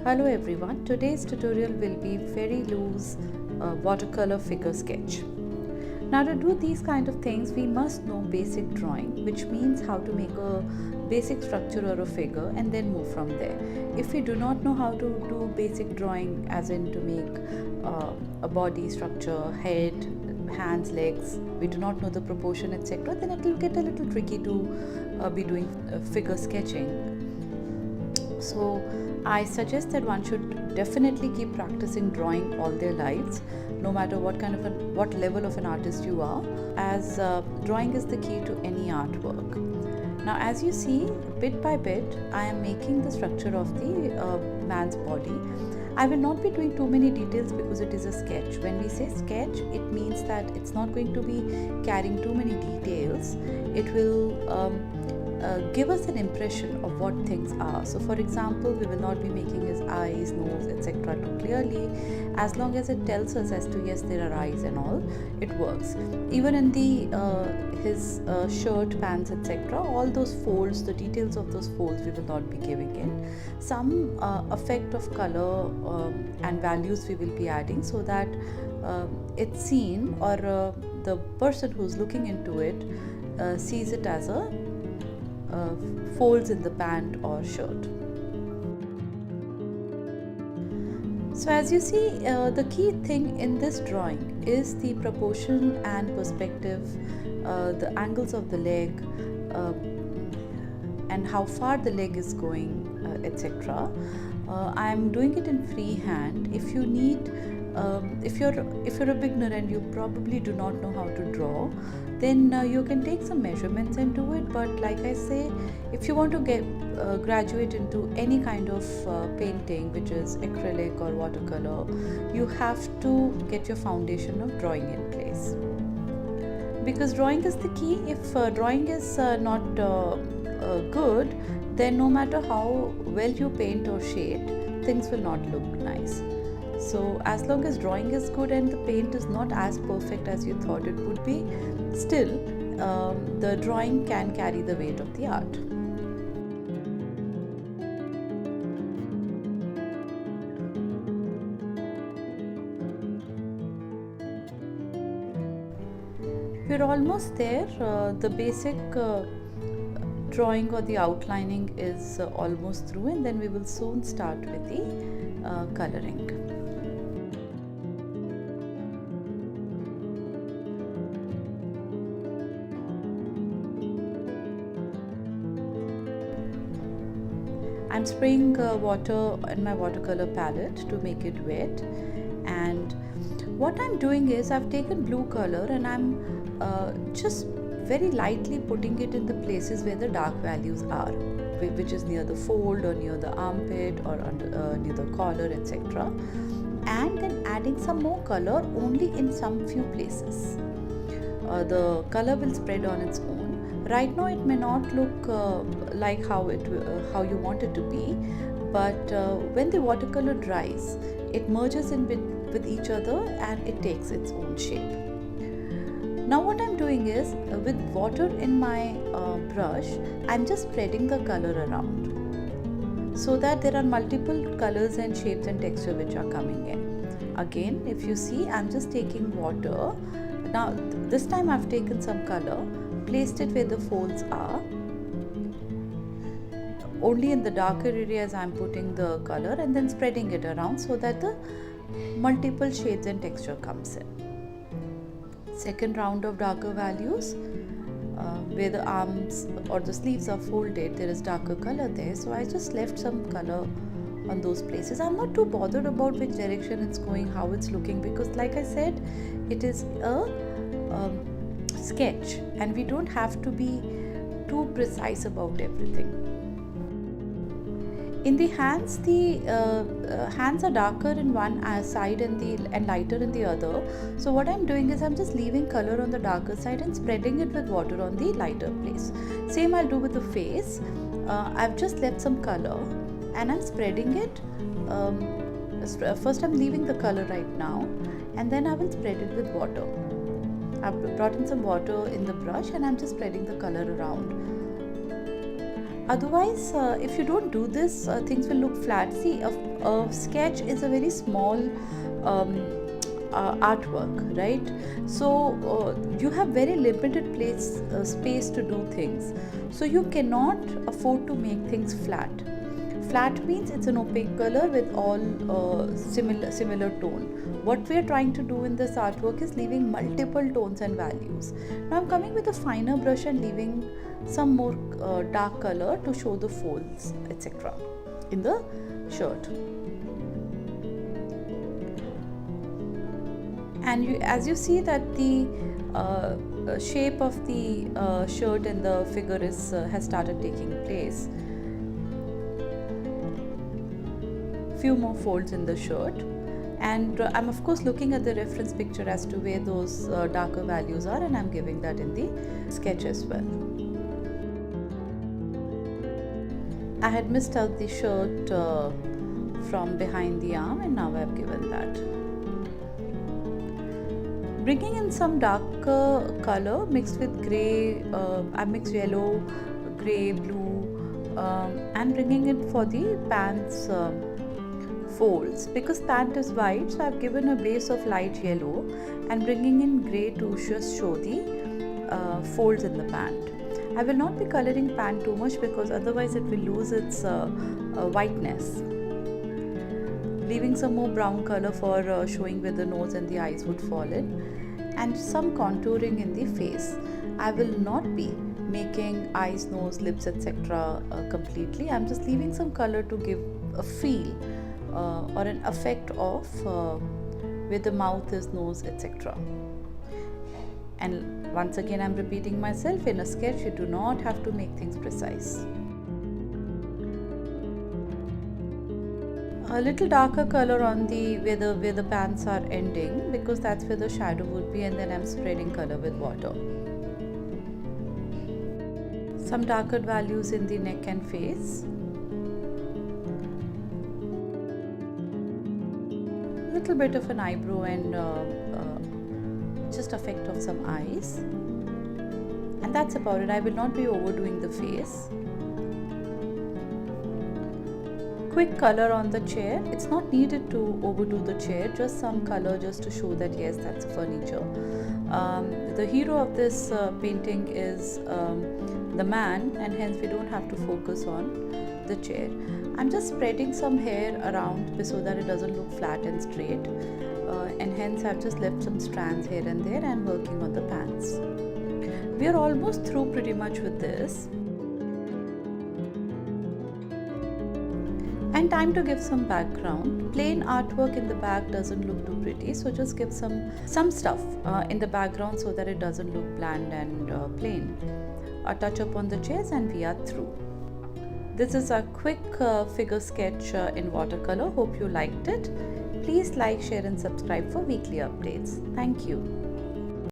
Hello everyone, today's tutorial will be very loose watercolor figure sketch. Now to do these kind of things we must know basic drawing, which means how to make a basic structure or a figure and then move from there. If we do not know how to do basic drawing, as in to make a body structure, head, hands, legs, we do not know the proportion etc., then it will get a little tricky to be doing figure sketching. So I suggest that one should definitely keep practicing drawing all their lives, no matter what level of an artist you are, as drawing is the key to any artwork. Now as you see, bit by bit I am making the structure of the man's body. I will not be doing too many details because it is a sketch. When we say sketch, it means that it's not going to be carrying too many details. It will give us an impression of what things are. So for example, we will not be making his eyes, nose, etc. too clearly. As long as it tells us as to yes, there are eyes and all, it works. Even in the his shirt, pants, etc., all those folds, the details of those folds we will not be giving in. Some effect of color and values we will be adding, so that it's seen, or the person who's looking into it sees it as a folds in the pant or shirt. So as you see, the key thing in this drawing is the proportion and perspective, the angles of the leg, and how far the leg is going, etc. I am doing it in freehand. If you need, if you're a beginner and you probably do not know how to draw, then you can take some measurements and do it. But like I say, if you want to get graduate into any kind of painting, which is acrylic or watercolor, you have to get your foundation of drawing in place, because drawing is the key. If drawing is not good, then no matter how well you paint or shade, things will not look nice. So as long as drawing is good and the paint is not as perfect as you thought it would be, still the drawing can carry the weight of the art. We're almost there. The basic drawing or the outlining is almost through, and then we will soon start with the coloring. I'm spraying water in my watercolor palette to make it wet, and what I'm doing is I've taken blue color and I'm just very lightly putting it in the places where the dark values are, which is near the fold or near the armpit or under, near the collar, etc. And then adding some more color only in some few places. The color will spread on its own. Right now it may not look like how you want it to be, but when the watercolor dries, it merges in with each other and it takes its own shape. Now what I'm doing is, with water in my brush, I'm just spreading the color around, so that there are multiple colors and shapes and texture which are coming in. Again, if you see, I'm just taking water. Now this time I've taken some color, placed it where the folds are. Only in the darker areas I'm putting the color and then spreading it around so that the multiple shades and texture comes in. Second round of darker values, where the arms or the sleeves are folded, there is darker color there, so I just left some color on those places. I'm not too bothered about which direction it's going, how it's looking, because like I said, it is a sketch and we don't have to be too precise about everything. In the hands, the hands are darker in one side and lighter in the other. So what I'm doing is I'm just leaving color on the darker side and spreading it with water on the lighter place. Same I'll do with the face. I've just left some color and I'm spreading it. First I'm leaving the color right now, and then I will spread it with water. I've brought in some water in the brush and I'm just spreading the color around. Otherwise, if you don't do this, things will look flat. See, a sketch is a very small um, artwork, right? So you have very limited space to do things. So you cannot afford to make things flat. Flat means it's an opaque color with all similar tone. What we are trying to do in this artwork is leaving multiple tones and values. Now I'm coming with a finer brush and leaving some more dark color to show the folds, etc. in the shirt. And as you see that the shape of the shirt and the figure has started taking place. Few more folds in the shirt, and I'm of course looking at the reference picture as to where those darker values are, and I'm giving that in the sketch as well. I had missed out the shirt from behind the arm, and now I've given that. Bringing in some darker color mixed with grey, I mixed yellow, grey, blue, and bringing it for the pants folds. Because pant is white, so I've given a base of light yellow and bringing in grey to just show the folds in the pant. I will not be coloring pant too much because otherwise it will lose its whiteness. Leaving some more brown color for showing where the nose and the eyes would fall in, and some contouring in the face. I will not be making eyes, nose, lips, etc. Completely. I'm just leaving some color to give a feel or an effect of where the mouth is, nose, etc. And once again I'm repeating myself, in a sketch you do not have to make things precise. A little darker color on the where the pants are ending, because that's where the shadow would be, and then I'm spreading color with water. Some darker values in the neck and face. Little bit of an eyebrow and just effect of some eyes, and that's about it. I will not be overdoing the face. Quick color on the chair. It's not needed to overdo the chair, just some color just to show that yes, that's furniture. The hero of this painting is the man, and hence we don't have to focus on the chair. I'm just spreading some hair around so that it doesn't look flat and straight, and hence I've just left some strands here and there and working on the pants. We are almost through pretty much with this. And time to give some background. Plain artwork in the back doesn't look too pretty, so just give some stuff in the background so that it doesn't look bland and plain. A touch up on the chairs and we are through. This is a quick figure sketch in watercolor. Hope you liked it. Please like, share and subscribe for weekly updates. Thank you.